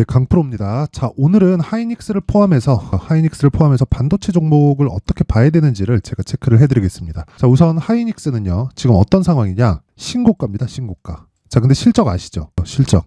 네, 강프로입니다. 자, 오늘은 하이닉스를 포함해서 반도체 종목을 어떻게 봐야 되는지를 제가 체크를 해드리겠습니다. 자, 우선 하이닉스는요, 지금 어떤 상황이냐? 신고가입니다, 신고가. 자, 근데 실적 아시죠? 실적.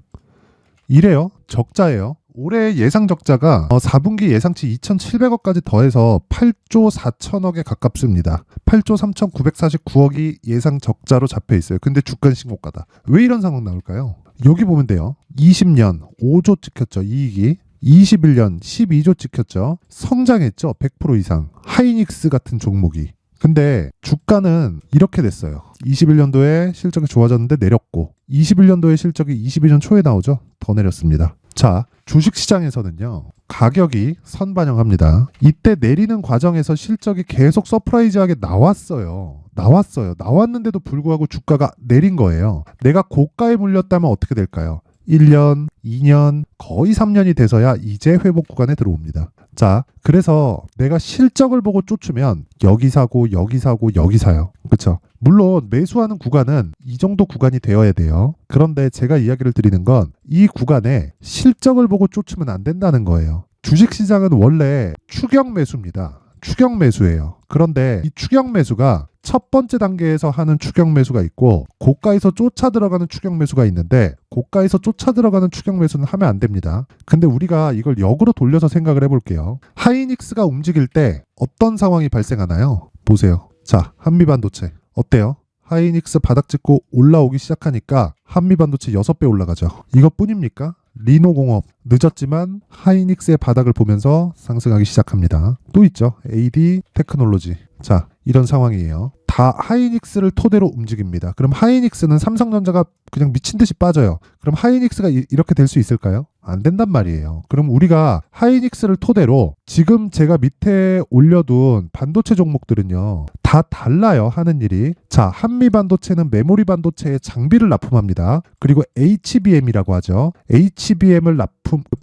이래요. 적자예요. 올해 예상 적자가 4분기 예상치 2,700억까지 더해서 8조 4천억에 가깝습니다. 8조 3,949억이 예상 적자로 잡혀 있어요. 근데 주가는 신고가다. 왜 이런 상황 나올까요? 여기 보면 돼요. 20년 5조 찍혔죠. 이익이. 21년 12조 찍혔죠. 성장했죠. 100% 이상. 하이닉스 같은 종목이. 근데 주가는 이렇게 됐어요. 21년도에 실적이 좋아졌는데 내렸고 21년도에 실적이 22년 초에 나오죠. 더 내렸습니다. 자, 주식시장에서는요. 가격이 선반영합니다. 이때 내리는 과정에서 실적이 계속 서프라이즈하게 나왔는데도 불구하고 주가가 내린 거예요. 내가 고가에 물렸다면 어떻게 될까요? 1년, 2년, 거의 3년이 돼서야 이제 회복 구간에 들어옵니다. 자, 그래서 내가 실적을 보고 쫓으면 여기 사고 여기 사고 여기 사요. 그렇죠? 물론 매수하는 구간은 이 정도 구간이 되어야 돼요. 그런데 제가 이야기를 드리는 건 이 구간에 실적을 보고 쫓으면 안 된다는 거예요. 주식시장은 원래 추격 매수입니다. 추격 매수예요. 그런데 이 추격 매수가 첫 번째 단계에서 하는 추격 매수가 있고 고가에서 쫓아 들어가는 추격 매수가 있는데 고가에서 쫓아 들어가는 추격 매수는 하면 안 됩니다. 근데 우리가 이걸 역으로 돌려서 생각을 해볼게요. 하이닉스가 움직일 때 어떤 상황이 발생하나요? 보세요. 자, 한미반도체 어때요? 하이닉스 바닥 찍고 올라오기 시작하니까 한미반도체 6배 올라가죠. 이것뿐입니까? 리노공업 늦었지만 하이닉스의 바닥을 보면서 상승하기 시작합니다. 또 있죠. AD 테크놀로지. 자, 이런 상황이에요. 다 하이닉스를 토대로 움직입니다. 그럼 하이닉스는 삼성전자가 그냥 미친 듯이 빠져요. 그럼 하이닉스가 이렇게 될 수 있을까요? 안 된단 말이에요. 그럼 우리가 하이닉스를 토대로 지금 제가 밑에 올려둔 반도체 종목들은요. 다 달라요. 하는 일이. 자, 한미반도체는 메모리 반도체에 장비를 납품합니다. 그리고 HBM이라고 하죠. HBM을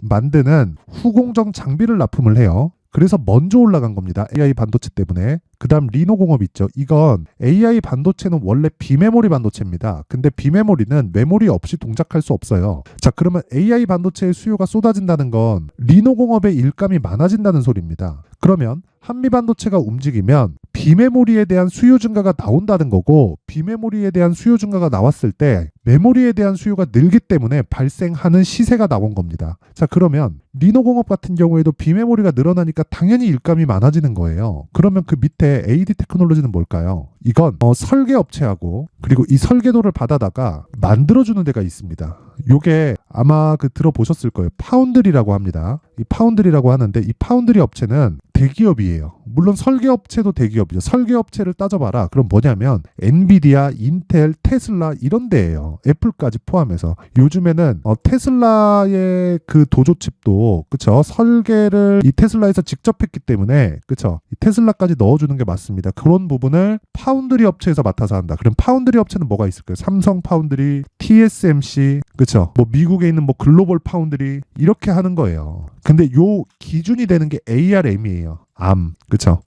만드는 후공정 장비를 납품을 해요. 그래서 먼저 올라간 겁니다. AI 반도체 때문에. 그 다음 리노공업 있죠. 이건 AI 반도체는 원래 비메모리 반도체입니다. 근데 비메모리는 메모리 없이 동작할 수 없어요. 자, 그러면 AI 반도체의 수요가 쏟아진다는 건 리노공업의 일감이 많아진다는 소리입니다. 그러면 한미반도체가 움직이면 비메모리에 대한 수요 증가가 나온다는 거고 비메모리에 대한 수요 증가가 나왔을 때 메모리에 대한 수요가 늘기 때문에 발생하는 시세가 나온 겁니다. 자, 그러면 리노공업 같은 경우에도 비메모리가 늘어나니까 당연히 일감이 많아지는 거예요. 그러면 그 밑에 AD 테크놀로지는 뭘까요? 이건 설계업체하고 그리고 이 설계도를 받아다가 만들어주는 데가 있습니다. 요게 아마 들어보셨을 거예요. 파운드리라고 합니다. 이 파운드리라고 하는데 이 파운드리 업체는 대기업이에요. 물론 설계업체도 대기업이죠. 설계업체를 따져봐라. 그럼 뭐냐면 엔비디아, 인텔, 테슬라 이런 데예요. 애플까지 포함해서. 요즘에는 테슬라의 그 도조칩도 그쵸? 설계를 이 테슬라에서 직접 했기 때문에 그쵸? 이 테슬라까지 넣어주는 게 맞습니다. 그런 부분을 파운드리 업체에서 맡아서 한다. 그럼 파운드리 업체는 뭐가 있을까요? 삼성 파운드리, TSMC, 그쵸? 뭐 미국에 있는 뭐 글로벌 파운드리 이렇게 하는 거예요. 근데 요 기준이 되는 게 ARM이에요. 암, 그쵸?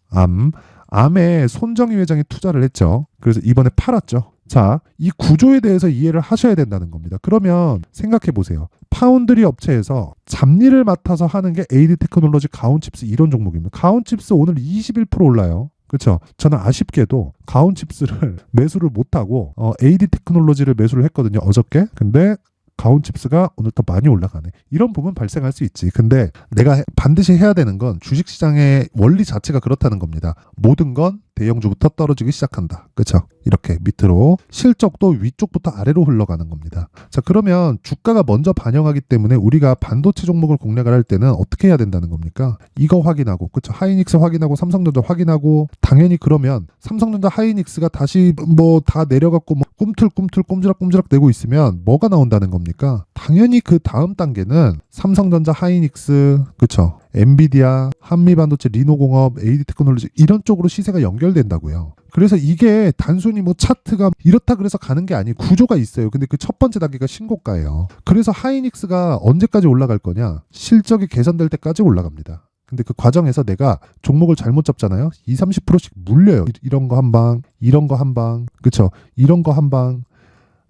암에 손정희 회장이 투자를 했죠. 그래서 이번에 팔았죠. 자, 이 구조에 대해서 이해를 하셔야 된다는 겁니다. 그러면 생각해 보세요. 파운드리 업체에서 잡일을 맡아서 하는 게 AD 테크놀로지, 가온칩스 이런 종목입니다. 가온칩스 오늘 21% 올라요. 그렇죠. 저는 아쉽게도 가온칩스를 매수를 못하고 AD 테크놀로지를 매수를 했거든요. 어저께. 근데 가온칩스가 오늘 더 많이 올라가네. 이런 부분 발생할 수 있지. 근데 내가 반드시 해야 되는 건 주식시장의 원리 자체가 그렇다는 겁니다. 모든 건 대형주부터 떨어지기 시작한다. 그렇죠? 이렇게 밑으로 실적도 위쪽부터 아래로 흘러가는 겁니다. 자, 그러면 주가가 먼저 반영하기 때문에 우리가 반도체 종목을 공략을 할 때는 어떻게 해야 된다는 겁니까? 이거 확인하고, 그렇죠? 하이닉스 확인하고 삼성전자 확인하고 당연히 그러면 삼성전자 하이닉스가 다시 뭐 다 내려갖고 뭐 꿈틀꿈틀 꼼지락꼼지락 내고 있으면 뭐가 나온다는 겁니까? 당연히 그 다음 단계는 삼성전자 하이닉스, 그렇죠? 엔비디아, 한미반도체, 리노공업, AD 테크놀로지 이런 쪽으로 시세가 연결된다고요. 그래서 이게 단순히 뭐 차트가 이렇다 그래서 가는 게 아니고 구조가 있어요. 근데 그 첫 번째 단계가 신고가예요. 그래서 하이닉스가 언제까지 올라갈 거냐? 실적이 개선될 때까지 올라갑니다. 근데 그 과정에서 내가 종목을 잘못 잡잖아요. 20-30%씩 물려요. 이런 거 한 방, 이런 거 한 방, 그쵸? 이런 거 한 방.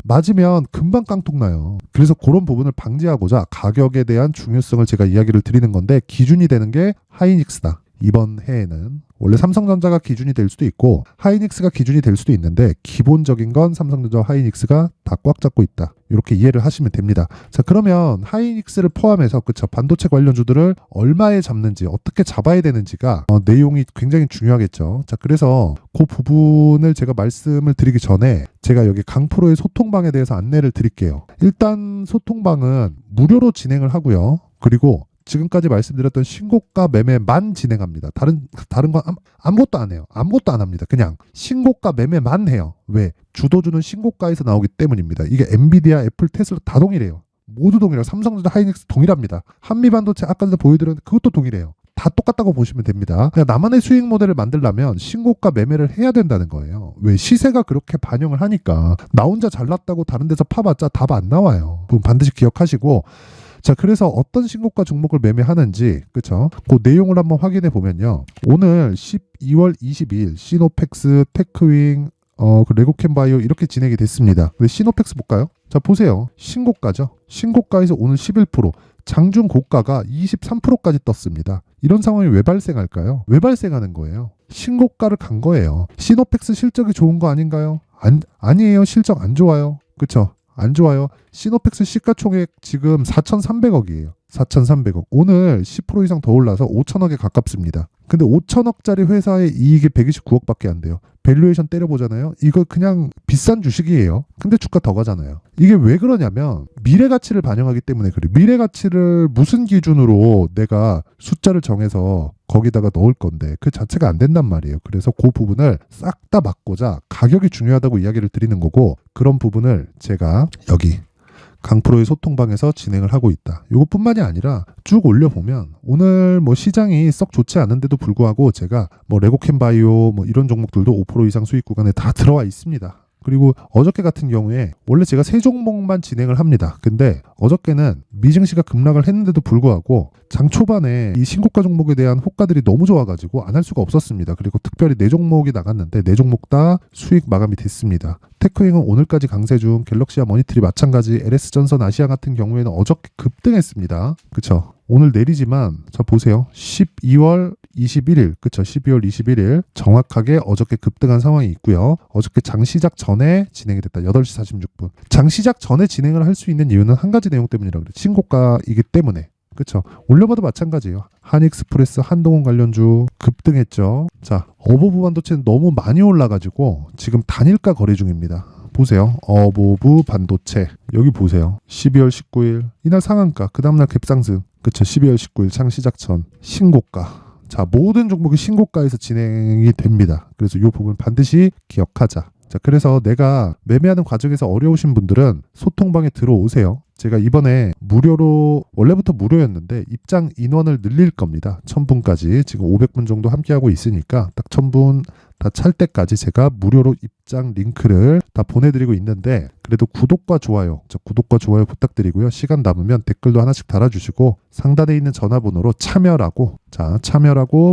맞으면 금방 깡통 나요. 그래서 그런 부분을 방지하고자 가격에 대한 중요성을 제가 이야기를 드리는 건데, 기준이 되는 게 하이닉스다. 이번 해에는 원래 삼성전자가 기준이 될 수도 있고 하이닉스가 기준이 될 수도 있는데, 기본적인 건 삼성전자와 하이닉스가 다 꽉 잡고 있다. 이렇게 이해를 하시면 됩니다. 자, 그러면 하이닉스를 포함해서 그쵸, 반도체 관련주들을 얼마에 잡는지, 어떻게 잡아야 되는지가 내용이 굉장히 중요하겠죠. 자, 그래서 그 부분을 제가 말씀을 드리기 전에 제가 여기 강프로의 소통방에 대해서 안내를 드릴게요. 일단 소통방은 무료로 진행을 하고요. 그리고 지금까지 말씀드렸던 신고가 매매만 진행합니다. 다른 건 아무것도 안 해요. 아무것도 안 합니다. 그냥 신고가 매매만 해요. 왜? 주도주는 신고가에서 나오기 때문입니다. 이게 엔비디아, 애플, 테슬라 다 동일해요. 모두 동일해요. 삼성전자, 하이닉스 동일합니다. 한미반도체 아까 전에 보여드렸는데 그것도 동일해요. 다 똑같다고 보시면 됩니다. 그냥 나만의 수익 모델을 만들려면 신고가 매매를 해야 된다는 거예요. 왜? 시세가 그렇게 반영을 하니까. 나 혼자 잘났다고 다른 데서 파봤자 답 안 나와요. 그럼 반드시 기억하시고, 자, 그래서 어떤 신고가 종목을 매매하는지, 그쵸? 그 내용을 한번 확인해 보면요. 오늘 12월 22일 시노펙스, 테크윙, 그 레고캠바이오 이렇게 진행이 됐습니다. 근데 시노펙스 볼까요? 자, 보세요. 신고가죠. 신고가에서 오늘 11%, 장중 고가가 23%까지 떴습니다. 이런 상황이 왜 발생할까요? 왜 발생하는 거예요? 신고가를 간 거예요. 시노펙스 실적이 좋은 거 아닌가요? 아니에요. 실적 안 좋아요. 그쵸? 안 좋아요. 시노펙스 시가총액 지금 4,300억이에요. 4,300억. 오늘 10% 이상 더 올라서 5천억에 가깝습니다. 근데 5천억짜리 회사의 이익이 129억밖에 안 돼요. 밸류에이션 때려보잖아요. 이거 그냥 비싼 주식이에요. 근데 주가 더 가잖아요. 이게 왜 그러냐면 미래 가치를 반영하기 때문에 그래요. 미래 가치를 무슨 기준으로 내가 숫자를 정해서 거기다가 넣을 건데 그 자체가 안 된단 말이에요. 그래서 그 부분을 싹 다 막고자 가격이 중요하다고 이야기를 드리는 거고, 그런 부분을 제가 여기 강프로의 소통방에서 진행을 하고 있다. 이것뿐만이 아니라 쭉 올려보면 오늘 뭐 시장이 썩 좋지 않은데도 불구하고 제가 뭐 레고캠바이오 뭐 이런 종목들도 5% 이상 수익 구간에 다 들어와 있습니다. 그리고 어저께 같은 경우에 원래 제가 세 종목만 진행을 합니다. 근데 어저께는 미증시가 급락을 했는데도 불구하고 장 초반에 이 신고가 종목에 대한 호가들이 너무 좋아가지고 안 할 수가 없었습니다. 그리고 특별히 네 종목이 나갔는데 네 종목 다 수익 마감이 됐습니다. 테크윙은 오늘까지 강세 중, 갤럭시와 머니트리 마찬가지, LS전선 아시아 같은 경우에는 어저께 급등했습니다. 그쵸? 오늘 내리지만 자 보세요. 12월 21일 그쵸? 12월 21일 정확하게 어저께 급등한 상황이 있고요. 어저께 장 시작 전에 진행이 됐다. 8시 46분. 장 시작 전에 진행을 할 수 있는 이유는 한 가지 내용 때문이라고 그래요. 신고가이기 때문에. 그쵸? 올려봐도 마찬가지예요. 한익스프레스, 한동훈 관련주 급등했죠. 자, 어보브 반도체는 너무 많이 올라가지고 지금 단일가 거래 중입니다. 보세요. 어보브 반도체 여기 보세요. 12월 19일 이날 상한가, 그 다음날 갭상승. 그쵸? 12월 19일 장 시작 전 신고가. 자, 모든 종목이 신고가에서 진행이 됩니다. 그래서 이 부분 반드시 기억하자. 자, 그래서 내가 매매하는 과정에서 어려우신 분들은 소통방에 들어오세요. 제가 이번에 무료로, 원래부터 무료였는데 입장 인원을 늘릴 겁니다. 1000분까지. 지금 500분 정도 함께하고 있으니까 딱 1000분 다 찰 때까지 제가 무료로 입장 링크를 다 보내드리고 있는데, 그래도 구독과 좋아요, 구독과 좋아요 부탁드리고요. 시간 남으면 댓글도 하나씩 달아주시고 상단에 있는 전화번호로 참여라고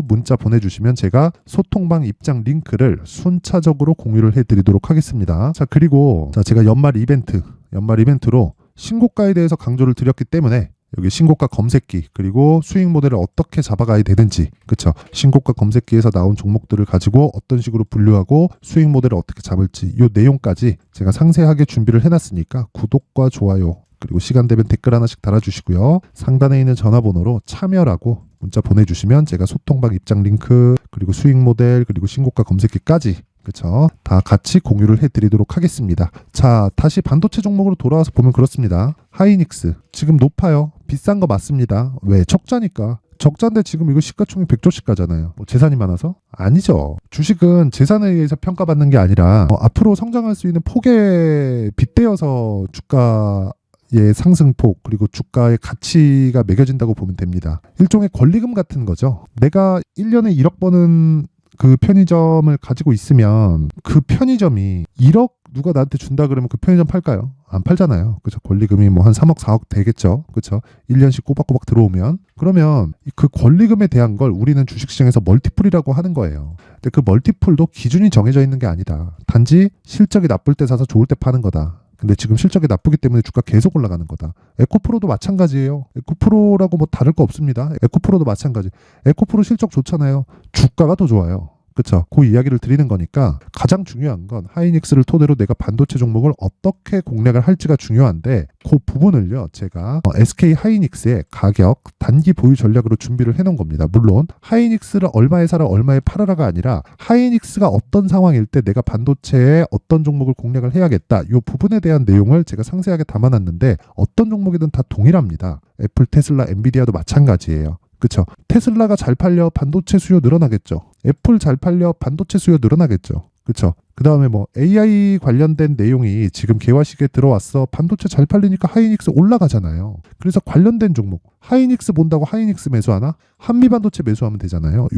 문자 보내주시면 제가 소통방 입장 링크를 순차적으로 공유를 해드리도록 하겠습니다. 자, 그리고 제가 연말 이벤트로 신고가에 대해서 강조를 드렸기 때문에 여기 신고가 검색기, 그리고 수익 모델을 어떻게 잡아가야 되는지, 그쵸? 신고가 검색기에서 나온 종목들을 가지고 어떤 식으로 분류하고 수익 모델을 어떻게 잡을지, 이 내용까지 제가 상세하게 준비를 해놨으니까 구독과 좋아요, 그리고 시간 되면 댓글 하나씩 달아주시고요. 상단에 있는 전화번호로 참여라고 문자 보내주시면 제가 소통방 입장 링크, 그리고 수익 모델, 그리고 신고가 검색기까지, 그쵸? 다 같이 공유를 해드리도록 하겠습니다. 자, 다시 반도체 종목으로 돌아와서 보면 그렇습니다. 하이닉스 지금 높아요. 비싼 거 맞습니다. 왜? 적자니까. 적자인데 지금 이거 시가총액 100조씩 가잖아요. 뭐 재산이 많아서? 아니죠. 주식은 재산에 의해서 평가받는 게 아니라 앞으로 성장할 수 있는 폭에 빗대어서 주가의 상승폭, 그리고 주가의 가치가 매겨진다고 보면 됩니다. 일종의 권리금 같은 거죠. 내가 1년에 1억 버는 그 편의점을 가지고 있으면 그 편의점이 1억 누가 나한테 준다 그러면 그 편의점 팔까요? 안 팔잖아요. 그쵸? 권리금이 뭐 한 3억 4억 되겠죠. 그쵸? 1년씩 꼬박꼬박 들어오면, 그러면 그 권리금에 대한 걸 우리는 주식시장에서 멀티플이라고 하는 거예요. 근데 그 멀티플도 기준이 정해져 있는 게 아니다. 단지 실적이 나쁠 때 사서 좋을 때 파는 거다. 근데 지금 실적이 나쁘기 때문에 주가 계속 올라가는 거다. 에코프로도 마찬가지예요. 에코프로라고 뭐 다를 거 없습니다. 에코프로도 마찬가지. 에코프로 실적 좋잖아요. 주가가 더 좋아요. 그쵸? 그 이야기를 드리는 거니까 가장 중요한 건 하이닉스를 토대로 내가 반도체 종목을 어떻게 공략을 할지가 중요한데 그 부분을요 제가 SK 하이닉스의 가격 단기 보유 전략으로 준비를 해놓은 겁니다. 물론 하이닉스를 얼마에 사라 얼마에 팔아라가 아니라 하이닉스가 어떤 상황일 때 내가 반도체에 어떤 종목을 공략을 해야겠다 이 부분에 대한 내용을 제가 상세하게 담아놨는데 어떤 종목이든 다 동일합니다. 애플, 테슬라, 엔비디아도 마찬가지예요. 그쵸? 테슬라가 잘 팔려 반도체 수요 늘어나겠죠. 애플 잘 팔려 반도체 수요 늘어나겠죠. 그쵸? 그 다음에 뭐 AI 관련된 내용이 지금 개화식에 들어왔어. 반도체 잘 팔리니까 하이닉스 올라가잖아요. 그래서 관련된 종목 하이닉스 본다고 하이닉스 매수하나? 한미반도체 매수하면 되잖아요.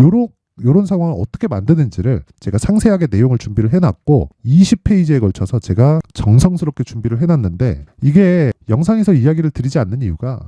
요런 상황을 어떻게 만드는지를 제가 상세하게 내용을 준비를 해놨고 20페이지에 걸쳐서 제가 정성스럽게 준비를 해놨는데 이게 영상에서 이야기를 드리지 않는 이유가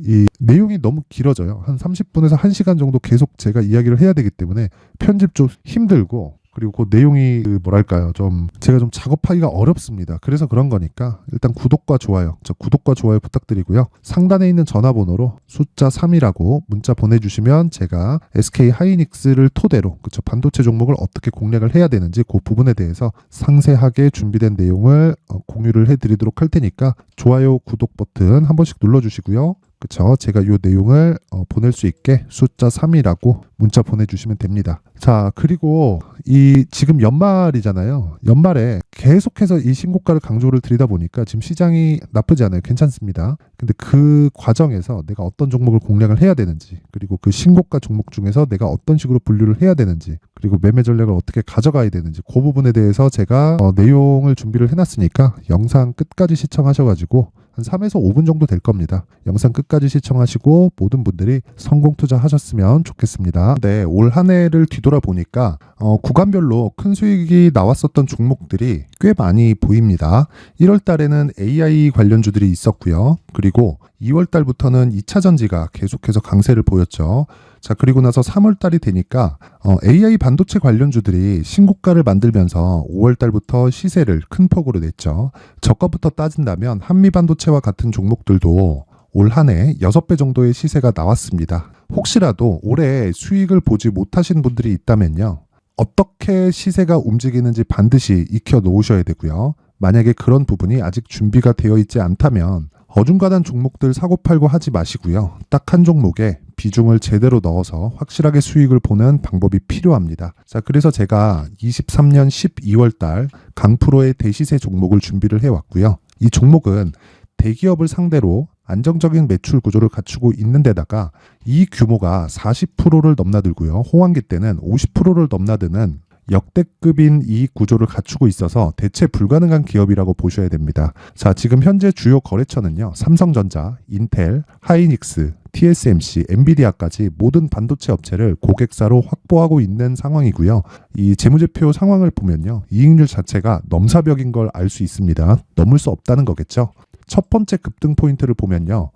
이 내용이 너무 길어져요. 한 30분에서 1시간 정도 계속 제가 이야기를 해야 되기 때문에 편집 좀 힘들고 그리고 그 내용이 뭐랄까요 제가 좀 작업하기가 어렵습니다. 그래서 그런 거니까 일단 구독과 좋아요 구독과 좋아요 부탁드리고요. 상단에 있는 전화번호로 숫자 3이라고 문자 보내주시면 제가 SK 하이닉스를 토대로 그쵸 반도체 종목을 어떻게 공략을 해야 되는지 그 부분에 대해서 상세하게 준비된 내용을 공유를 해드리도록 할 테니까 좋아요 구독 버튼 한 번씩 눌러주시고요. 그쵸? 제가 이 내용을 보낼 수 있게 숫자 3이라고 문자 보내주시면 됩니다. 자, 그리고 이 지금 연말이잖아요. 연말에 계속해서 이 신고가를 강조를 드리다 보니까 지금 시장이 나쁘지 않아요. 괜찮습니다. 근데 그 과정에서 내가 어떤 종목을 공략을 해야 되는지 그리고 그 신고가 종목 중에서 내가 어떤 식으로 분류를 해야 되는지 그리고 매매 전략을 어떻게 가져가야 되는지 그 부분에 대해서 제가 내용을 준비를 해놨으니까 영상 끝까지 시청하셔가지고 한 3에서 5분 정도 될 겁니다. 영상 끝까지 시청하시고 모든 분들이 성공 투자하셨으면 좋겠습니다. 네, 올 한 해를 뒤돌아보니까 구간별로 큰 수익이 나왔었던 종목들이 꽤 많이 보입니다. 1월 달에는 AI 관련주들이 있었고요. 그리고 2월 달부터는 2차 전지가 계속해서 강세를 보였죠. 자, 그리고 나서 3월 달이 되니까 AI 반도체 관련주들이 신고가를 만들면서 5월 달부터 시세를 큰 폭으로 냈죠. 저가부터 따진다면 한미 반도체와 같은 종목들도 올 한 해 6배 정도의 시세가 나왔습니다. 혹시라도 올해 수익을 보지 못하신 분들이 있다면요. 어떻게 시세가 움직이는지 반드시 익혀 놓으셔야 되고요. 만약에 그런 부분이 아직 준비가 되어 있지 않다면 어중간한 종목들 사고팔고 하지 마시고요. 딱 한 종목에 비중을 제대로 넣어서 확실하게 수익을 보는 방법이 필요합니다. 자, 그래서 제가 23년 12월 달 강프로의 대시세 종목을 준비를 해왔고요. 이 종목은 대기업을 상대로 안정적인 매출 구조를 갖추고 있는 데다가 이 규모가 40%를 넘나들고요. 호황기 때는 50%를 넘나드는 역대급인 이익 구조를 갖추고 있어서 대체 불가능한 기업이라고 보셔야 됩니다. 자, 지금 현재 주요 거래처는요. 삼성전자, 인텔, 하이닉스, TSMC, 엔비디아까지 모든 반도체 업체를 고객사로 확보하고 있는 상황이고요. 이 재무제표 상황을 보면요. 이익률 자체가 넘사벽인 걸 알 수 있습니다. 넘을 수 없다는 거겠죠. 첫 번째 급등 포인트를 보면요.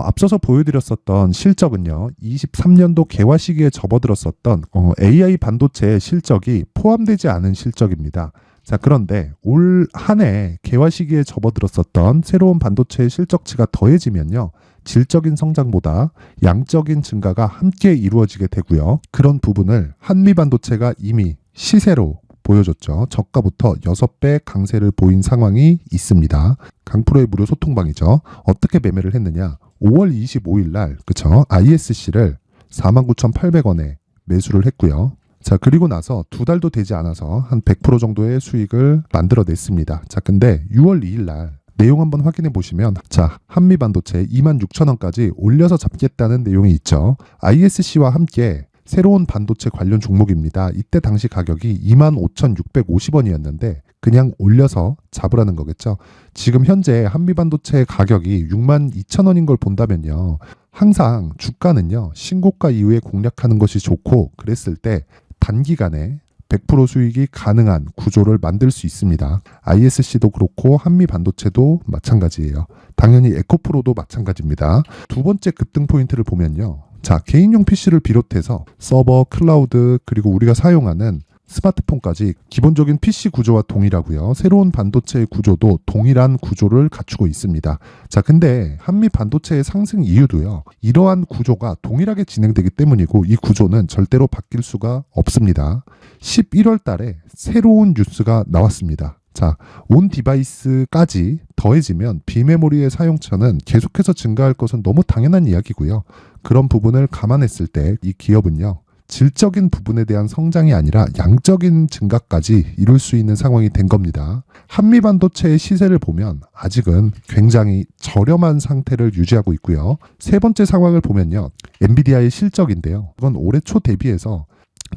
앞서서 보여드렸었던 실적은요. 23년도 개화 시기에 접어들었었던 AI 반도체의 실적이 포함되지 않은 실적입니다. 자, 그런데 올 한 해 개화 시기에 접어들었었던 새로운 반도체의 실적치가 더해지면요. 질적인 성장보다 양적인 증가가 함께 이루어지게 되고요. 그런 부분을 한미 반도체가 이미 시세로 보여줬죠. 저가부터 6배 강세를 보인 상황이 있습니다. 강프로의 무료 소통방이죠. 어떻게 매매를 했느냐. 5월 25일 날 그쵸? ISC를 49,800원에 매수를 했고요. 자, 그리고 나서 2달도 되지 않아서 한 100% 정도의 수익을 만들어냈습니다. 자, 근데 6월 2일 날 내용 한번 확인해 보시면 자, 한미반도체 26,000원까지 올려서 잡겠다는 내용이 있죠. ISC와 함께 새로운 반도체 관련 종목입니다. 이때 당시 가격이 25,650원이었는데 그냥 올려서 잡으라는 거겠죠. 지금 현재 한미반도체 가격이 62,000원인 걸 본다면요. 항상 주가는요. 신고가 이후에 공략하는 것이 좋고 그랬을 때 단기간에 100% 수익이 가능한 구조를 만들 수 있습니다. ISC도 그렇고 한미반도체도 마찬가지예요. 당연히 에코프로도 마찬가지입니다. 두 번째 급등 포인트를 보면요. 자, 개인용 PC를 비롯해서 서버, 클라우드, 그리고 우리가 사용하는 스마트폰까지 기본적인 PC 구조와 동일하고요. 새로운 반도체의 구조도 동일한 구조를 갖추고 있습니다. 자, 근데 한미 반도체의 상승 이유도요. 이러한 구조가 동일하게 진행되기 때문이고 이 구조는 절대로 바뀔 수가 없습니다. 11월 달에 새로운 뉴스가 나왔습니다. 자, 온 디바이스까지 더해지면 비메모리의 사용처는 계속해서 증가할 것은 너무 당연한 이야기고요. 그런 부분을 감안했을 때 이 기업은요. 질적인 부분에 대한 성장이 아니라 양적인 증가까지 이룰 수 있는 상황이 된 겁니다. 한미 반도체의 시세를 보면 아직은 굉장히 저렴한 상태를 유지하고 있고요. 세 번째 상황을 보면요. 엔비디아의 실적인데요. 이건 올해 초 대비해서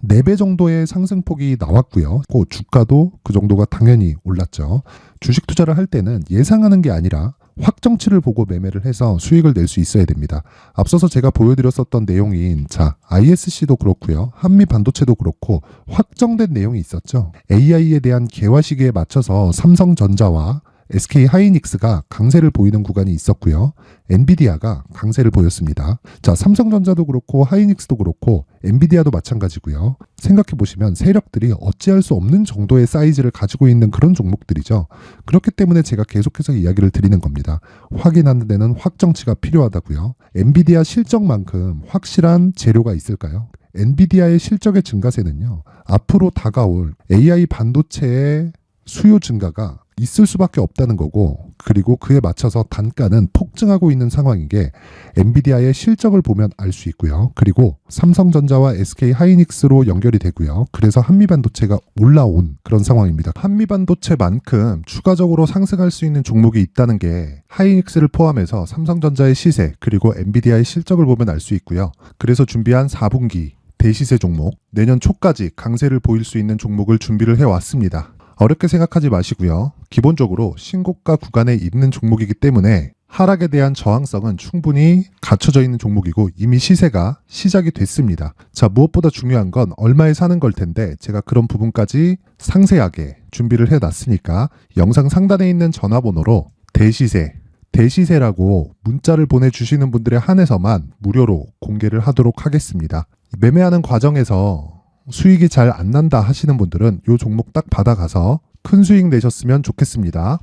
4배 정도의 상승폭이 나왔고요. 그 주가도 그 정도가 당연히 올랐죠. 주식 투자를 할 때는 예상하는 게 아니라 확정치를 보고 매매를 해서 수익을 낼 수 있어야 됩니다. 앞서서 제가 보여드렸었던 내용인 ISC도 그렇고요. 한미 반도체도 그렇고 확정된 내용이 있었죠. AI에 대한 개화 시기에 맞춰서 삼성전자와 SK 하이닉스가 강세를 보이는 구간이 있었고요. 엔비디아가 강세를 보였습니다. 자, 삼성전자도 그렇고 하이닉스도 그렇고 엔비디아도 마찬가지고요. 생각해 보시면 세력들이 어찌할 수 없는 정도의 사이즈를 가지고 있는 그런 종목들이죠. 그렇기 때문에 제가 계속해서 이야기를 드리는 겁니다. 확인하는 데는 확정치가 필요하다고요. 엔비디아 실적만큼 확실한 재료가 있을까요? 엔비디아의 실적의 증가세는요. 앞으로 다가올 AI 반도체의 수요 증가가 있을 수밖에 없다는 거고, 그리고 그에 맞춰서 단가는 폭증하고 있는 상황인 게 엔비디아의 실적을 보면 알 수 있고요. 그리고 삼성전자와 SK 하이닉스로 연결이 되고요. 그래서 한미반도체가 올라온 그런 상황입니다. 한미반도체만큼 추가적으로 상승할 수 있는 종목이 있다는 게 하이닉스를 포함해서 삼성전자의 시세 그리고 엔비디아의 실적을 보면 알 수 있고요. 그래서 준비한 4분기 대시세 종목, 내년 초까지 강세를 보일 수 있는 종목을 준비를 해왔습니다. 어렵게 생각하지 마시고요. 기본적으로 신고가 구간에 있는 종목이기 때문에 하락에 대한 저항성은 충분히 갖춰져 있는 종목이고 이미 시세가 시작이 됐습니다. 자, 무엇보다 중요한 건 얼마에 사는 걸 텐데 제가 그런 부분까지 상세하게 준비를 해놨으니까 영상 상단에 있는 전화번호로 대시세라고 문자를 보내주시는 분들에 한해서만 무료로 공개를 하도록 하겠습니다. 매매하는 과정에서 수익이 잘 안 난다 하시는 분들은 이 종목 딱 받아가서 큰 수익 내셨으면 좋겠습니다.